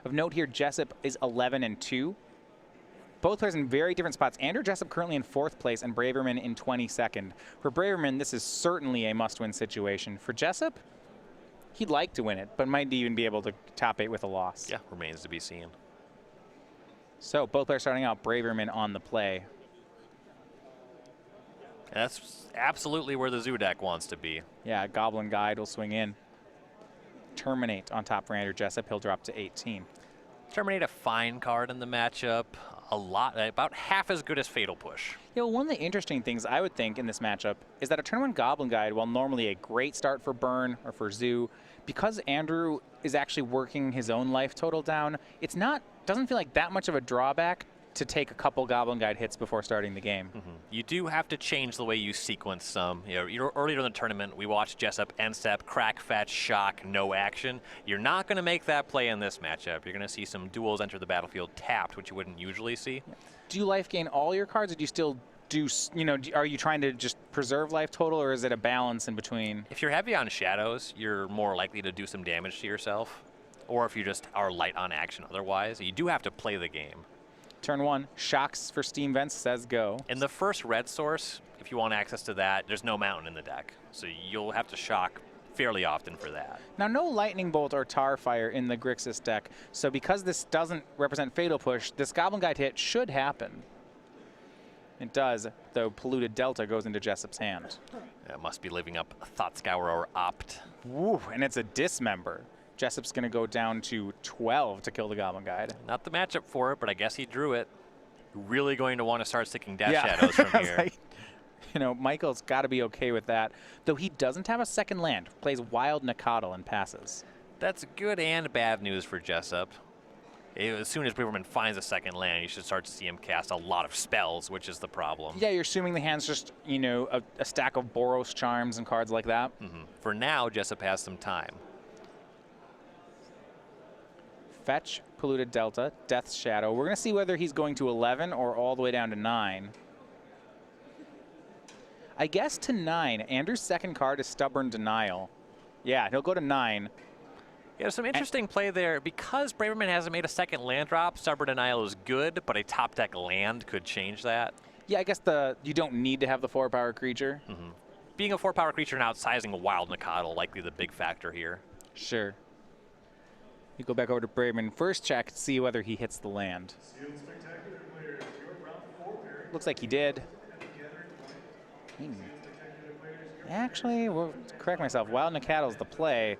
Of note here, Jessup is 11-2. Both players in very different spots. Andrew Jessup currently in 4th place and Braverman in 22nd. For Braverman, this is certainly a must-win situation. For Jessup, he'd like to win it, but might even be able to top 8 with a loss. Yeah, remains to be seen. So both players starting out, Braverman on the play. That's absolutely where the Zoo deck wants to be. Yeah, Goblin Guide will swing in. Terminate on top for Andrew Jessup. He'll drop to 18. Terminate, a fine card in the matchup. About half as good as Fatal Push. Yeah, well, one of the interesting things I would think in this matchup is that a turn 1 Goblin Guide, while normally a great start for Burn or for Zoo, because Andrew is actually working his own life total down, doesn't feel like that much of a drawback to take a couple Goblin Guide hits before starting the game. You do have to change the way you sequence some. Earlier in the tournament, we watched Jessup end step, crack, fetch, shock, no action. You're not going to make that play in this matchup. You're going to see some duels enter the battlefield tapped, which you wouldn't usually see. Do you life gain all your cards, or do you still do, are you trying to just preserve life total, or is it a balance in between? If you're heavy on shadows, you're more likely to do some damage to yourself. Or if you just are light on action otherwise, you do have to play the game. Turn 1, shocks for Steam Vents, says go. In the first red source, if you want access to that, there's no mountain in the deck. So you'll have to shock fairly often for that. Now, no Lightning Bolt or Tar Fire in the Grixis deck. So because this doesn't represent Fatal Push, this Goblin Guide hit should happen. It does, though Polluted Delta goes into Jessup's hand. It must be living up Thought Scour or Opt. Woo, and it's a Dismember. Jessup's going to go down to 12 to kill the Goblin Guide. Not the matchup for it, but I guess he drew it. Really going to want to start sticking Death Shadows from here. Like, Michael's got to be okay with that. Though he doesn't have a second land. Plays Wild Nacatl and passes. That's good and bad news for Jessup. As soon as Braverman finds a second land, you should start to see him cast a lot of spells, which is the problem. Yeah, you're assuming the hand's just, a stack of Boros Charms and cards like that. For now, Jessup has some time. Fetch, Polluted Delta, Death's Shadow. We're going to see whether he's going to 11 or all the way down to 9. I guess to 9. Andrew's second card is Stubborn Denial. Yeah, he'll go to 9. Yeah, some interesting play there. Because Braverman hasn't made a second land drop, Stubborn Denial is good, but a top deck land could change that. Yeah, I guess you don't need to have the 4-power creature. Being a 4-power creature and outsizing a Wild Nacatl likely the big factor here. Sure. You go back over to Braverman. First check to see whether he hits the land. Looks like he did. Actually, we'll correct myself. Wild Nacatl's the play.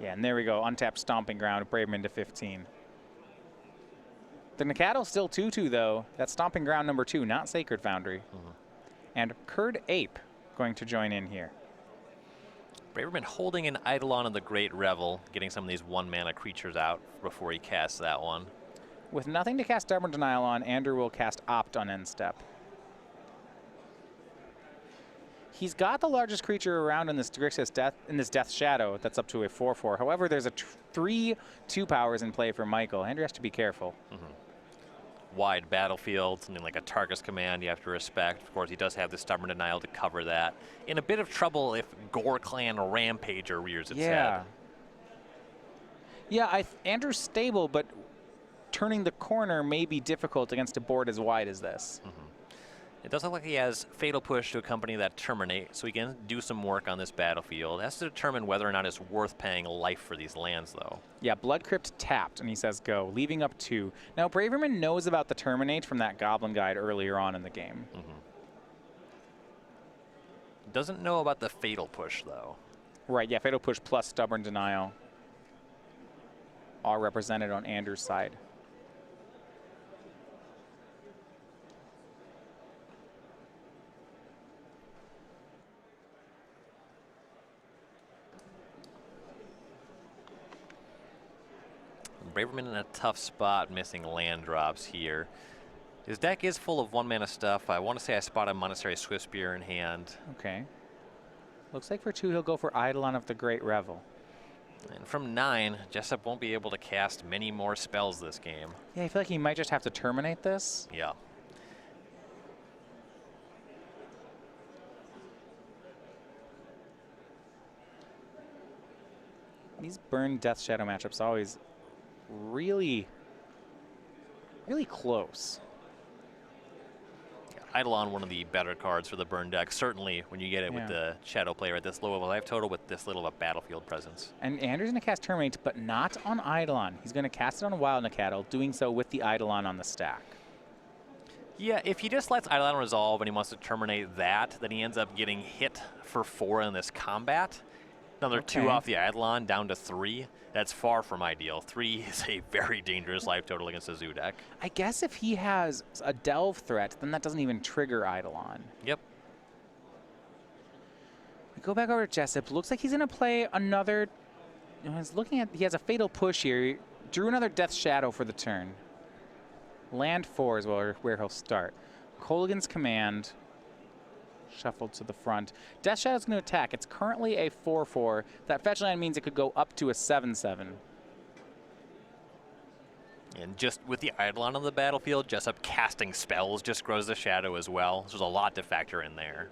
Yeah, and there we go. Untapped Stomping Ground. Braverman to 15. The Nacatl's still 2-2, though. That's Stomping Ground number 2, not Sacred Foundry. And Curd Ape going to join in here. Braverman holding an Eidolon of the Great Revel, getting some of these 1-mana creatures out before he casts that one. With nothing to cast Stubborn Denial on, Andrew will cast Opt on end step. He's got the largest creature around in this Grixis Death Shadow that's up to a 4/4. However, there's a 3 2-powers in play for Michael. Andrew has to be careful. Wide battlefield, something like a Targus Command you have to respect. Of course, he does have the Stubborn Denial to cover that. In a bit of trouble if Gore Clan Rampager rears its head. Yeah, Andrew's stable, but turning the corner may be difficult against a board as wide as this. It does look like he has Fatal Push to accompany that Terminate, so he can do some work on this battlefield. Has to determine whether or not it's worth paying life for these lands, though. Yeah, Blood Crypt tapped, and he says go, leaving up 2. Now, Braverman knows about the Terminate from that Goblin Guide earlier on in the game. Doesn't know about the Fatal Push, though. Right, yeah, Fatal Push plus Stubborn Denial are represented on Andrew's side. Braverman in a tough spot, missing land drops here. His deck is full of 1-mana stuff. I want to say I spot a Monastery Swiftspear in hand. Okay. Looks like for 2 he'll go for Eidolon of the Great Revel. And from 9, Jessup won't be able to cast many more spells this game. Yeah, I feel like he might just have to terminate this. Yeah. These Burn Death Shadow matchups always really, really close. Eidolon, one of the better cards for the burn deck, certainly when you get it with the Shadow player at this low of a life total with this little of a battlefield presence. And Andrew's going to cast Terminate, but not on Eidolon. He's going to cast it on Wild Nacatl, doing so with the Eidolon on the stack. Yeah, if he just lets Eidolon resolve and he wants to terminate that, then he ends up getting hit for 4 in this combat. Another 2 off the Eidolon, down to 3. That's far from ideal. 3 is a very dangerous life total against a Zoo deck. I guess if he has a Delve threat, then that doesn't even trigger Eidolon. Yep. We go back over to Jessup. Looks like he's going to play another... You know, he has a Fatal Push here. He drew another Death Shadow for the turn. Land 4 is where he'll start. Kolaghan's Command... shuffled to the front. Death Shadow's going to attack. It's currently a 4/4. That fetch land means it could go up to a 7/7. And just with the Eidolon on the battlefield, Jessup casting spells just grows the shadow as well. So there's a lot to factor in there.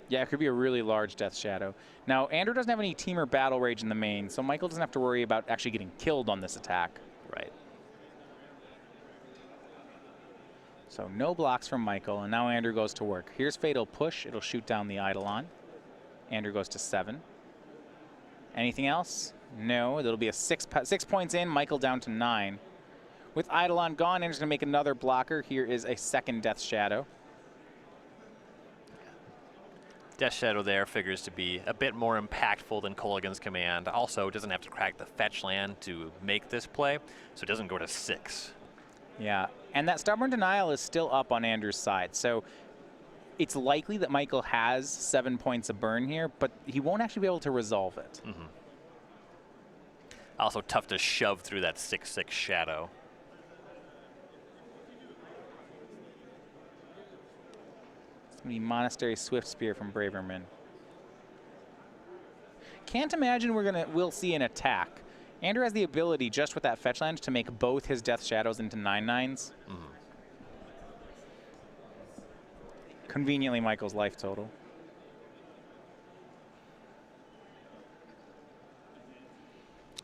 Yeah, it could be a really large Death Shadow. Now, Andrew doesn't have any Teamer Battle Rage in the main, so Michael doesn't have to worry about actually getting killed on this attack. Right. So no blocks from Michael, and now Andrew goes to work. Here's Fatal Push. It'll shoot down the Eidolon. Andrew goes to 7. Anything else? No. That'll be a 6 points in. Michael down to 9. With Eidolon gone, Andrew's going to make another blocker. Here is a second Death Shadow. Death Shadow there figures to be a bit more impactful than Kolaghan's Command. Also, doesn't have to crack the fetch land to make this play, so it doesn't go to 6. Yeah, and that Stubborn Denial is still up on Andrew's side, so it's likely that Michael has 7 points of burn here, but he won't actually be able to resolve it. Also tough to shove through that 6/6 shadow. It's going to be Monastery Swift Spear from Braverman. Can't imagine we'll see an attack. Andrew has the ability, just with that fetch land, to make both his Death Shadows into 9/9s. Conveniently, Michael's life total.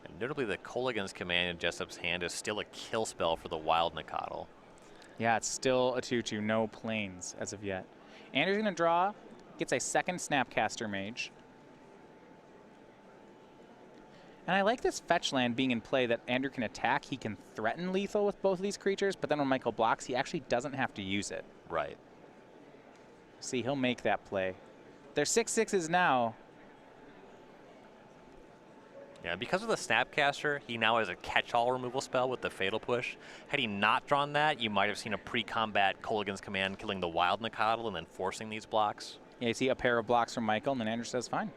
And notably, the Kolaghan's Command in Jessup's hand is still a kill spell for the Wild Nacatl. Yeah, it's still a 2/2, no planes as of yet. Andrew's going to draw, gets a second Snapcaster Mage. And I like this fetch land being in play that Andrew can attack. He can threaten lethal with both of these creatures, but then when Michael blocks, he actually doesn't have to use it. Right. See, he'll make that play. They're 6/6s now. Yeah, because of the Snapcaster, he now has a catch-all removal spell with the Fatal Push. Had he not drawn that, you might have seen a pre-combat Kolaghan's Command killing the Wild Nacatl and then forcing these blocks. Yeah, you see a pair of blocks from Michael, and then Andrew says, fine.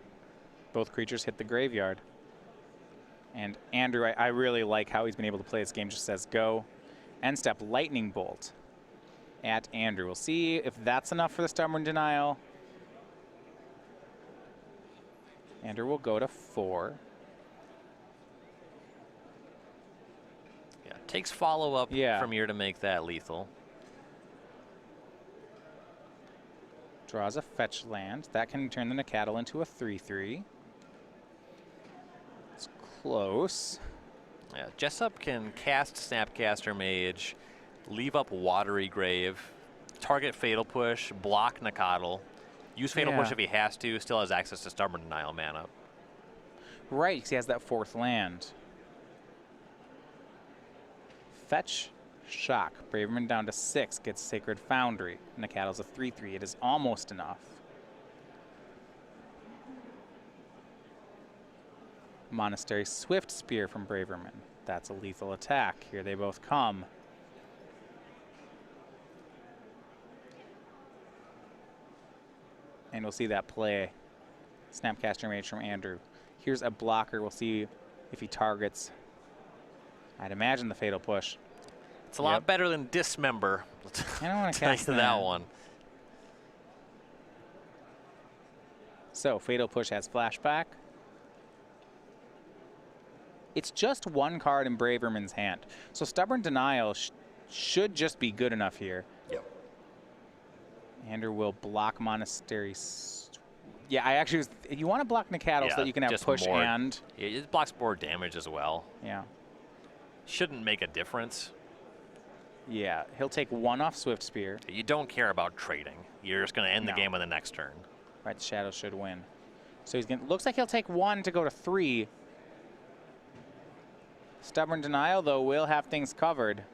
Both creatures hit the graveyard. And Andrew, I really like how he's been able to play this game. Just says go. End step, Lightning Bolt at Andrew. We'll see if that's enough for the Stubborn Denial. Andrew will go to 4. Yeah, takes follow-up from here to make that lethal. Draws a fetch land. That can turn the Nacatl into a 3/3. It's close. Yeah, Jessup can cast Snapcaster Mage, leave up Watery Grave, target Fatal Push, block Nacatl, use Fatal Push if he has to, still has access to Stubborn Denial mana. Right, because he has that 4th land. Fetch, Shock. Braverman down to 6, gets Sacred Foundry. Nacatl's a 3/3. It is almost enough. Monastery Swift Spear from Braverman. That's a lethal attack. Here they both come. And we'll see that play. Snapcaster Mage from Andrew. Here's a blocker. We'll see if he targets. I'd imagine the Fatal Push. It's a lot better than Dismember. I don't want to cast that one. So Fatal Push has flashback. It's just one card in Braverman's hand. So Stubborn Denial should just be good enough here. Yep. Andrew will block Monastery Yeah, I actually was. You want to block Nikatl so that you can have just push more, and. It blocks more damage as well. Yeah. Shouldn't make a difference. Yeah, he'll take 1 off Swift Spear. You don't care about trading. You're just going to end the No. game on the next turn. Right, the Shadow should win. So he's going. Looks like he'll take 1 to go to 3. Stubborn Denial, though, will have things covered.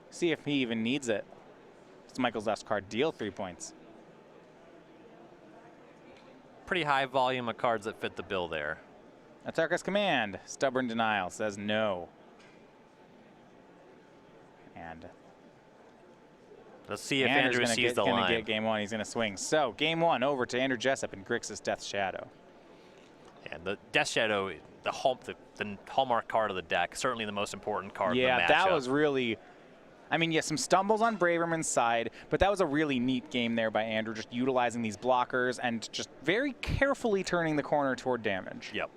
See if he even needs it. It's Michael's last card. Deal 3 points. Pretty high volume of cards that fit the bill there. Atarka's Command. Stubborn Denial says no. And let's see if Andrew's Andrew sees the gonna line. get game 1. He's going to swing. So game 1 over to Andrew Jessup and Grixis Death Shadow. And the Death Shadow, the hallmark card of the deck, certainly the most important card in the matchup. Yeah, that was really. I mean, yes, some stumbles on Braverman's side, but that was a really neat game there by Andrew, just utilizing these blockers and just very carefully turning the corner toward damage. Yep.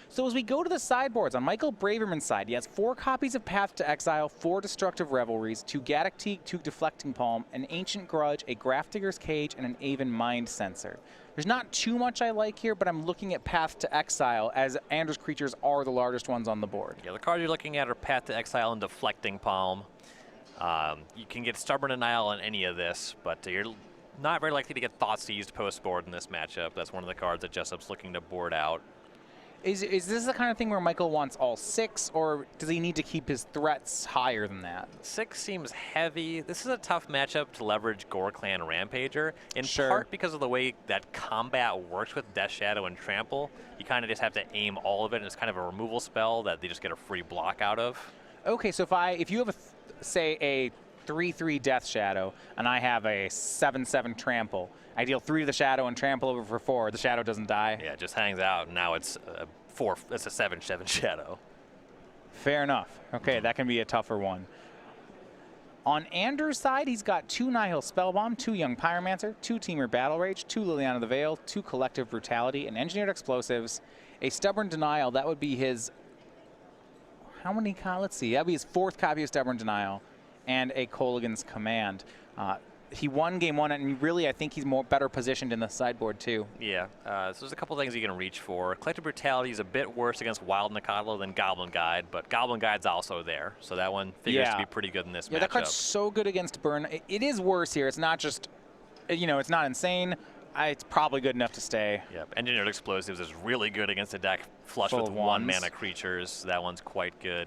So as we go to the sideboards, on Michael Braverman's side, he has 4 copies of Path to Exile, 4 Destructive Revelries, 2 Gaddock Teak, 2 Deflecting Palm, an Ancient Grudge, a Grafdigger's Cage, and an Aven Mind Sensor. There's not too much I like here, but I'm looking at Path to Exile, as Andrew's creatures are the largest ones on the board. Yeah, the cards you're looking at are Path to Exile and Deflecting Palm. You can get Stubborn Denial on any of this, but you're not very likely to get Thoughtseized post-board in this matchup. That's one of the cards that Jessup's looking to board out. Is this the kind of thing where Michael wants all 6, or does he need to keep his threats higher than that? 6 seems heavy. This is a tough matchup to leverage Gore Clan Rampager, in Sure. part because of the way that combat works with Death Shadow and Trample. You kind of just have to aim all of it, and it's kind of a removal spell that they just get a free block out of. Okay, so if you have say a 3/3 Death Shadow, and I have a 7/7 Trample, I deal 3 to the Shadow and trample over for 4. The Shadow doesn't die. Yeah, it just hangs out, and now it's it's a 7/7 Shadow. Fair enough. Okay, that can be a tougher one. On Andrew's side, he's got 2 Nihil Spellbomb, 2 Young Pyromancer, 2 Teamer Battle Rage, 2 Liliana the Veil, 2 Collective Brutality, and Engineered Explosives, a Stubborn Denial. That would be his. How many? Let's see. That would be his 4th copy of Stubborn Denial, and a Kolaghan's Command. He won game 1, and really, I think he's better positioned in the sideboard too. Yeah, so there's a couple things you can reach for. Collective Brutality is a bit worse against Wild Nikatl than Goblin Guide, but Goblin Guide's also there, so that one figures to be pretty good in this matchup. That card's so good against burn. It is worse here. It's not just, it's not insane. It's probably good enough to stay. Yep, Engineered Explosives is really good against a deck flush Full with of 1 ones. mana creatures. That one's quite good.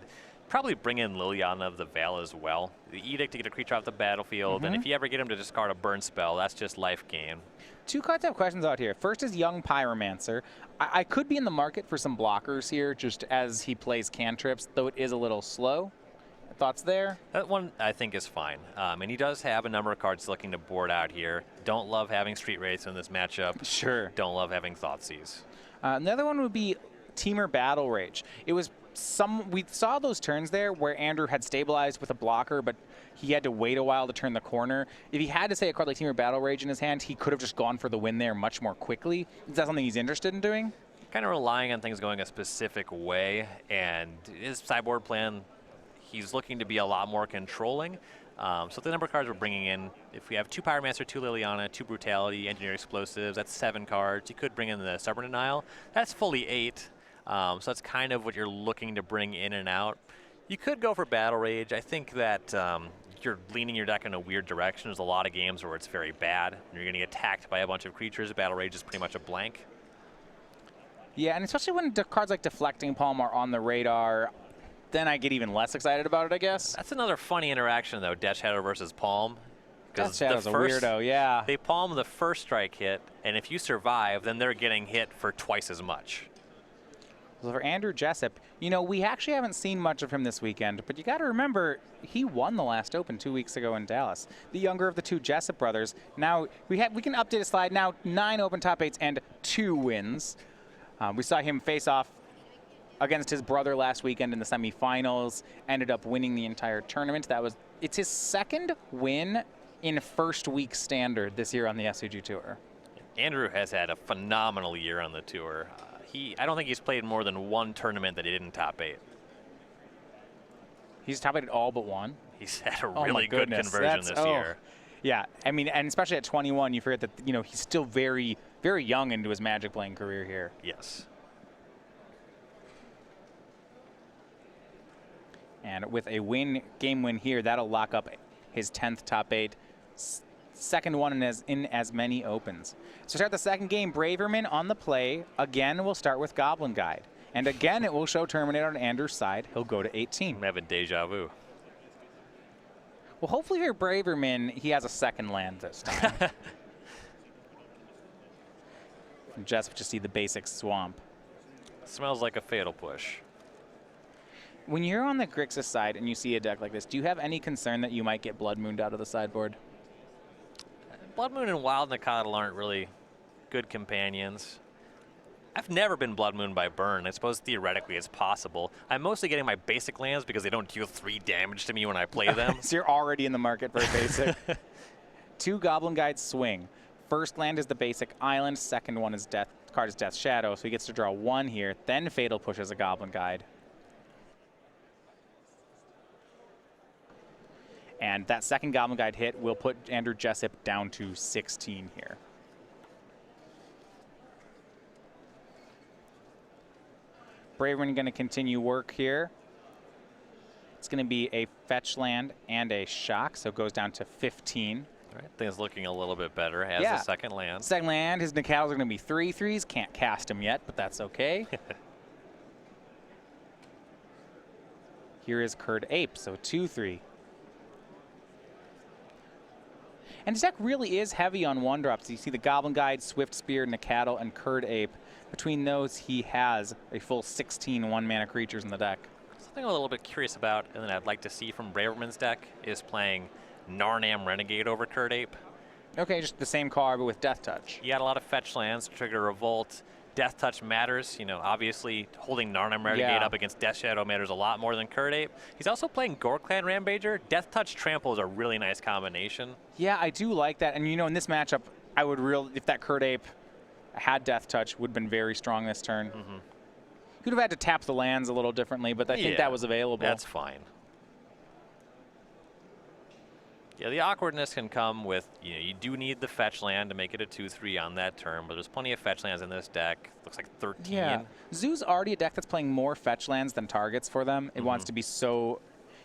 Probably bring in Liliana of the Veil as well. The Edict to get a creature off the battlefield, and if you ever get him to discard a burn spell, that's just life gain. 2 cards I have questions out here. First is Young Pyromancer. I could be in the market for some blockers here, just as he plays cantrips, though it is a little slow. Thoughts there? That one I think is fine. And he does have a number of cards looking to board out here. Don't love having Street Wraiths in this matchup. Sure. Don't love having Thoughtseize. Another one would be Teamer Battle Rage. It was we saw those turns there where Andrew had stabilized with a blocker, but he had to wait a while to turn the corner. If he had to say a card like Teamer Battle Rage in his hand, he could have just gone for the win there much more quickly. Is that something he's interested in doing? Kind of relying on things going a specific way, and his sideboard plan, he's looking to be a lot more controlling. So the number of cards we're bringing in, if we have 2 Pyromancer, 2 Liliana, 2 Brutality, Engineered Explosives, that's 7 cards. You could bring in the Stubborn Denial. That's fully 8. So that's kind of what you're looking to bring in and out. You could go for Battle Rage. I think that you're leaning your deck in a weird direction. There's a lot of games where it's very bad, and you're getting attacked by a bunch of creatures. Battle Rage is pretty much a blank. Yeah, and especially when cards like Deflecting Palm are on the radar, then I get even less excited about it, I guess. That's another funny interaction, though, Death Shadow versus Palm. Death Shadow's a weirdo, yeah. They palm the first strike hit, and if you survive, then they're getting hit for twice as much. So for Andrew Jessup, we actually haven't seen much of him this weekend, but you got to remember, he won the last Open 2 weeks ago in Dallas. The younger of the 2 Jessup brothers. Now, we can update a slide now, 9 Open top 8s and 2 wins. We saw him face off against his brother last weekend in the semifinals, ended up winning the entire tournament. It's his 2nd win in first week standard this year on the SCG Tour. Andrew has had a phenomenal year on the tour. I don't think he's played more than 1 tournament that he didn't top 8. He's top 8 all but 1. He's had a Oh really my good goodness. conversion this year. Yeah, I mean, and especially at 21, you forget that, you know, he's still very, very young into his Magic playing career here. Yes. And with a game win here, that'll lock up his 10th top 8. Second one in as many opens. So start the second game, Braverman on the play. Again, we'll start with Goblin Guide. And again, it will show Terminator on Andrew's side. He'll go to 18. I'm having deja vu. Well, hopefully for Braverman, he has a second land this time. From Jessup, just see the basic swamp. Smells like a fatal push. When you're on the Grixis side and you see a deck like this, do you have any concern that you might get Blood Mooned out of the sideboard? Blood Moon and Wild Nacatl aren't really good companions. I've never been Blood Moon by burn. I suppose theoretically it's possible. I'm mostly getting my basic lands because they don't deal 3 damage to me when I play them. So you're already in the market for a basic. 2 Goblin Guides swing. First land is the basic island. Second one is card is Death Shadow, so he gets to draw 1 here. Then Fatal pushes a Goblin Guide. And that second Goblin Guide hit will put Andrew Jessup down to 16 here. Braverman going to continue work here. It's going to be a fetch land and a shock, so it goes down to 15. All right, things looking a little bit better. Has the second land. Second land, his Nacatls are going to be 3/3s. Can't cast him yet, but that's okay. Here is Curd Ape, so 2/3. And his deck really is heavy on 1-drops. You see the Goblin Guide, Swift Spear, Nacatl, and Curd Ape. Between those, he has a full 16 1-mana creatures in the deck. Something I'm a little bit curious about, and that I'd like to see from Braverman's deck, is playing Narnam Renegade over Curd Ape. Okay, just the same card, but with Death Touch. He had a lot of fetch lands, trigger Revolt. Death Touch matters. You know, obviously holding Narnam Renegade up against Death Shadow matters a lot more than Curd Ape. He's also playing Gorklan Rampager. Death Touch Trample is a really nice combination. Yeah, I do like that. And you know, in this matchup, I would if that Curd Ape had Death Touch, would have been very strong this turn. Mm-hmm. He would have had to tap the lands a little differently, but I think that was available. That's fine. Yeah, the awkwardness can come with, you know, you do need the fetch land to make it a 2/3 on that turn, but there's plenty of fetch lands in this deck. Looks like 13. Yeah. Zoo's already a deck that's playing more fetch lands than targets for them. It wants to be so...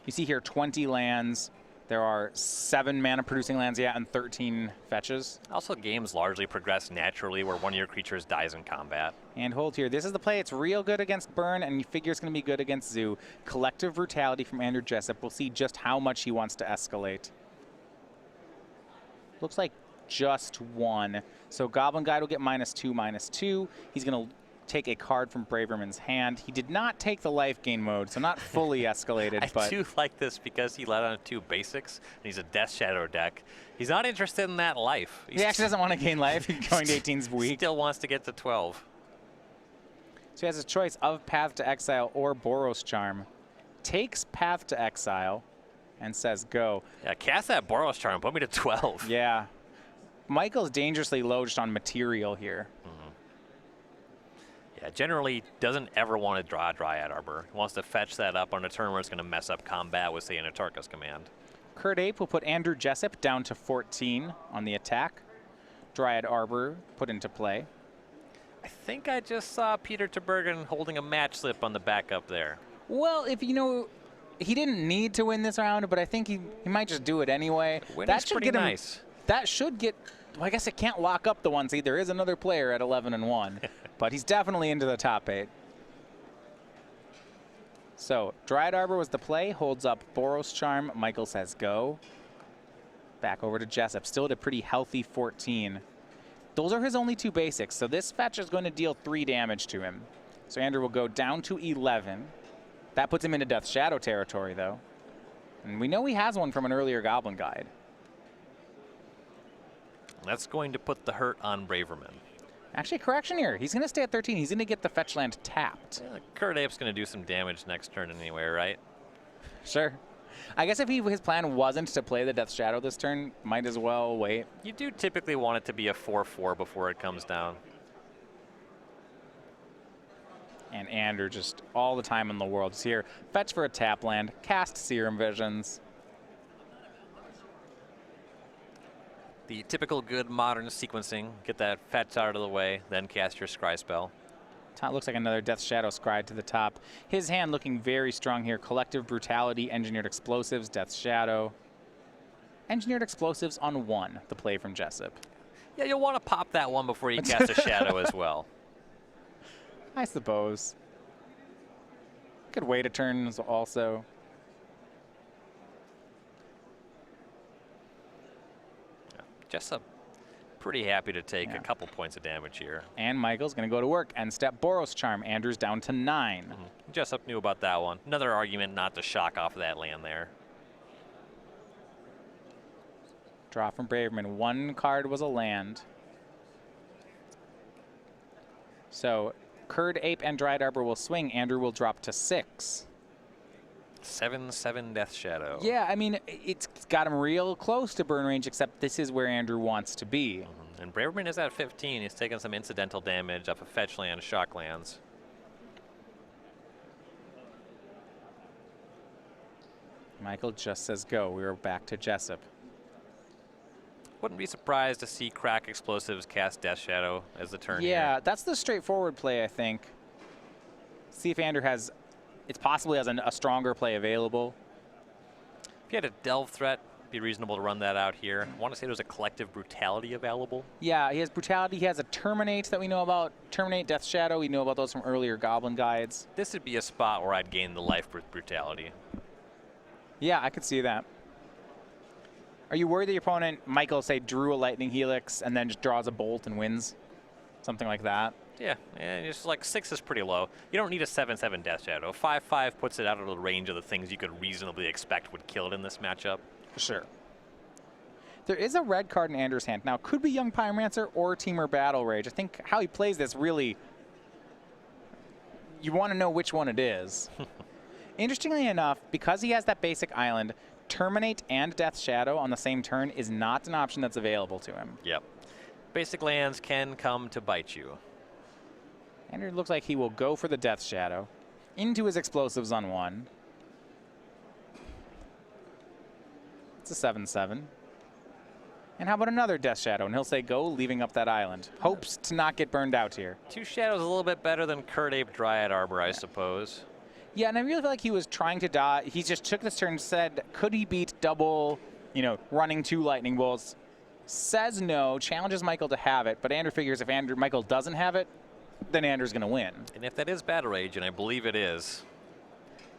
You see here 20 lands. There are 7 mana producing lands, and 13 fetches. Also, games largely progress naturally where one of your creatures dies in combat. And hold here. This is the play. It's real good against Burn, and you figure it's going to be good against Zoo. Collective Brutality from Andrew Jessup. We'll see just how much he wants to escalate. Looks like just 1. So Goblin Guide will get -2/-2. He's going to take a card from Braverman's hand. He did not take the life gain mode, so not fully escalated. I do like this because he let on 2 basics, and he's a Death Shadow deck. He's not interested in that life. He actually doesn't want to gain life. Going to 18's weak. Still wants to get to 12. So he has a choice of Path to Exile or Boros Charm. Takes Path to Exile and says go. Yeah, cast that Boros Charm. Put me to 12. Yeah. Michael's dangerously low just on material here. Yeah, generally doesn't ever want to draw a Dryad Arbor. He wants to fetch that up on a turn where it's going to mess up combat with, say, an Atarka's Command. Curd Ape will put Andrew Jessup down to 14 on the attack. Dryad Arbor put into play. I think I just saw Peter Terbergen holding a match slip on the back up there. Well, if you know, he didn't need to win this round, but I think he might just do it anyway. That should get nice. That should get... Well, I guess it can't lock up the 1 seed. There is another player at 11-1, but he's definitely into the top 8. So Dryad Arbor was the play, holds up Boros Charm. Michael says go. Back over to Jessup, still at a pretty healthy 14. Those are his only 2 basics, so this fetch is going to deal 3 damage to him. So Andrew will go down to 11. That puts him into Death Shadow territory, though. And we know he has one from an earlier Goblin Guide. That's going to put the hurt on Braverman. Actually, correction here. He's going to stay at 13. He's going to get the fetch land tapped. Yeah, Curd Ape's going to do some damage next turn anyway, right? Sure. I guess if his plan wasn't to play the Death Shadow this turn, might as well wait. You do typically want it to be a 4/4 before it comes down. And Andrew just all the time in the world is here. Fetch for a tap land. Cast Serum Visions. The typical good modern sequencing. Get that fetch out of the way, then cast your scry spell. Looks like another Death Shadow scry to the top. His hand looking very strong here. Collective Brutality, Engineered Explosives, Death Shadow. Engineered Explosives on 1, the play from Jessup. Yeah, you'll want to pop that one before you cast a Shadow as well. I suppose. Could wait a turn also. Jessup pretty happy to take a couple points of damage here. And Michael's going to go to work and step Boros Charm. Andrew's down to 9. Jessup knew about that one. Another argument not to shock off of that land there. Draw from Braverman. 1 card was a land. So Curd Ape and Dryad Arbor will swing. Andrew will drop to 6. 7/7 Death Shadow. Yeah, I mean, it's got him real close to burn range, except this is where Andrew wants to be. And Braverman is at 15. He's taking some incidental damage off of fetch land, shock lands. Michael just says go. We are back to Jessup. Wouldn't be surprised to see Crack Explosives cast Death Shadow as the turn Yeah, here. that's the straightforward play, I think. See if Andrew has, it possibly has a stronger play available. If you had a Delve threat, it'd be reasonable to run that out here. I want to say there's a Collective Brutality available. Yeah, he has Brutality. He has a Terminate that we know about. Terminate, Death Shadow. We know about those from earlier Goblin guides. This would be a spot where I'd gain the life with Brutality. Yeah, I could see that. Are you worried that your opponent, Michael, say, drew a Lightning Helix and then just draws a Bolt and wins? Something like that? Yeah, and it's like 6 is pretty low. You don't need a 7/7 Death Shadow. 5/5 puts it out of the range of the things you could reasonably expect would kill it in this matchup. For sure. There is a red card in Andrew's hand. Now, could be Young Pyromancer or Teamer Battle Rage. I think how he plays this really, you want to know which one it is. Interestingly enough, because he has that basic island, Terminate and Death Shadow on the same turn is not an option that's available to him. Yep. Basic lands can come to bite you. Andrew looks like he will go for the Death Shadow into his explosives on 1. It's a 7/7. And how about another Death Shadow? And he'll say go, leaving up that island. Hopes to not get burned out here. 2 Shadows a little bit better than Curd Ape Dryad Arbor, I suppose. Yeah, and I really feel like he was trying to die. He just took this turn and said, could he beat double, running 2 lightning bolts? Says no, challenges Michael to have it, but Andrew figures if Michael doesn't have it, then Andrew's going to win. And if that is Battle Rage, and I believe it is,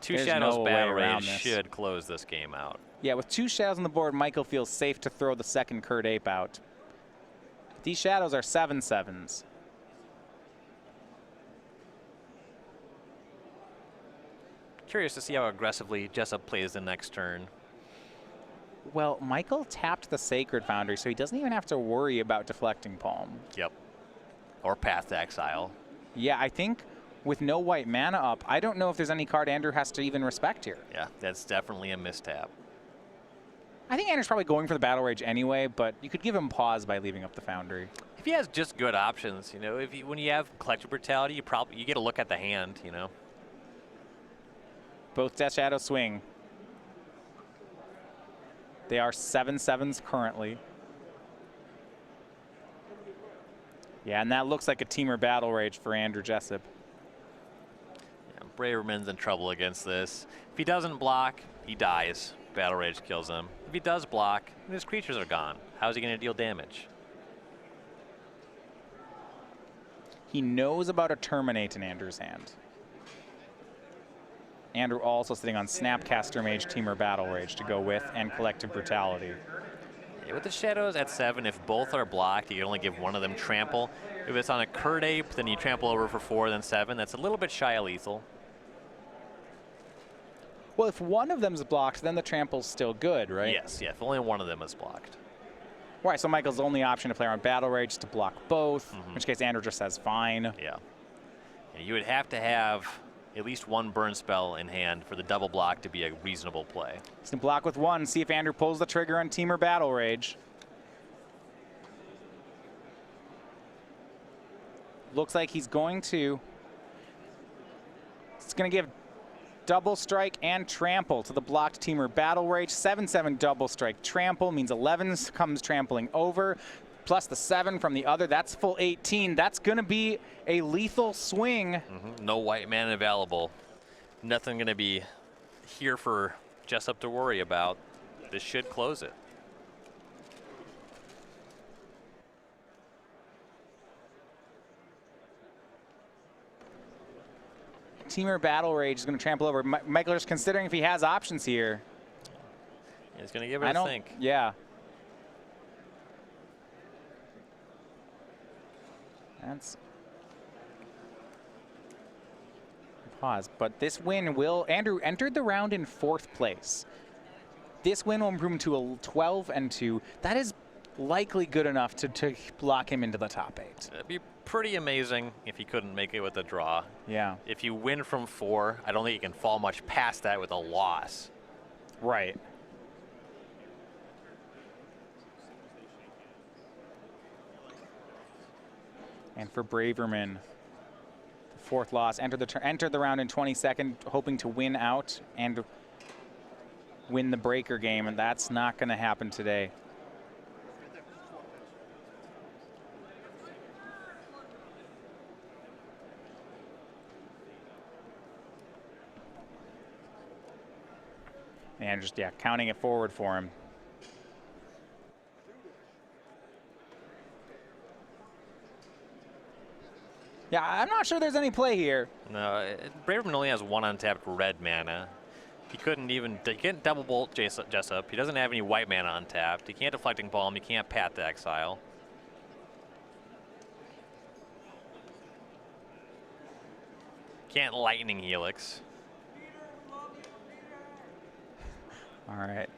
2 There's Shadows no way Battle around Rage this. should close this game out. Yeah, with 2 Shadows on the board, Michael feels safe to throw the second Curd Ape out. These Shadows are 7/7s. Curious to see how aggressively Jessup plays the next turn. Well, Michael tapped the Sacred Foundry, so he doesn't even have to worry about deflecting Palm. Yep. Or Path to Exile. Yeah, I think with no white mana up, I don't know if there's any card Andrew has to even respect here. Yeah, that's definitely a mistap. I think Andrew's probably going for the Battle Rage anyway, but you could give him pause by leaving up the Foundry. If he has just good options, when you have Collective Brutality, you get a look at the hand, Both Death Shadow swing. They are 7/7s currently. Yeah, and that looks like a Teamer Battle Rage for Andrew Jessup. Yeah, Braverman's in trouble against this. If he doesn't block, he dies. Battle Rage kills him. If he does block, his creatures are gone. How's he going to deal damage? He knows about a Terminate in Andrew's hand. Andrew also sitting on Snapcaster Mage, Teamer Battle Rage to go with, and Collective Brutality. Yeah, with the Shadows at 7, if both are blocked, you can only give one of them trample. If it's on a Curd Ape, then you trample over for 4, then 7. That's a little bit shy of lethal. Well, if one of them's blocked, then the trample's still good, right? Yes, yeah, if only one of them is blocked. Right, so Michael's only option to play around Battle Rage is to block both, in which case Andrew just says fine. Yeah. You would have to have at least one burn spell in hand for the double block to be a reasonable play. He's going to block with 1, see if Andrew pulls the trigger on Teamer Battle Rage. Looks like he's going to... It's going to give double strike and trample to the blocked Teamer Battle Rage. 7/7 double strike trample means 11 comes trampling over, plus the 7 from the other. That's full 18. That's going to be a lethal swing. No white mana available. Nothing going to be here for Jessup to worry about. This should close it. Teamer Battle Rage is going to trample over. Michael is considering if he has options here. He's going to give it a think. Yeah. That's pause. But this win will, Andrew entered the round in 4th place. This win will improve him to a 12-2. That is likely good enough to lock him into the top 8. It'd be pretty amazing if he couldn't make it with a draw. Yeah. If you win from 4, I don't think you can fall much past that with a loss. Right. And for Braverman, the 4th loss, entered the round in 22nd, hoping to win out and win the breaker game, and that's not going to happen today. And just, yeah, counting it forward for him. Yeah, I'm not sure there's any play here. No, Braverman only has 1 untapped red mana. He can't double bolt Jessup. He doesn't have any white mana untapped. He can't Deflecting Palm. He can't Path to Exile. Can't Lightning Helix. All right.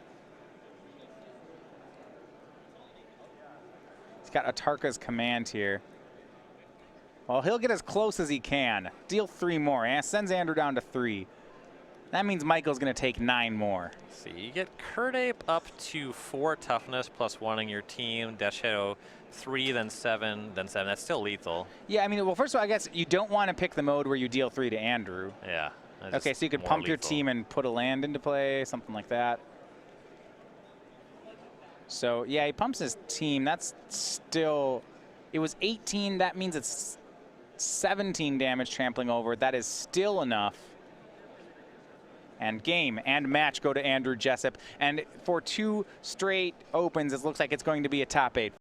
He's got Atarka's Command here. Well, he'll get as close as he can. Deal 3 more. And sends Andrew down to 3. That means Michael's going to take 9 more. Let's see, you get Curdape up to 4 toughness plus 1 in your team. Death Shadow 3, then 7, then 7. That's still lethal. Yeah, I mean, well, first of all, I guess you don't want to pick the mode where you deal 3 to Andrew. Yeah. Okay, so you could pump your team and put a land into play, something like that. So, yeah, he pumps his team. That's still, it was 18. That means it's 17 damage trampling over. That is still enough. And game and match go to Andrew Jessup. And for 2 straight opens, it looks like it's going to be a top 8.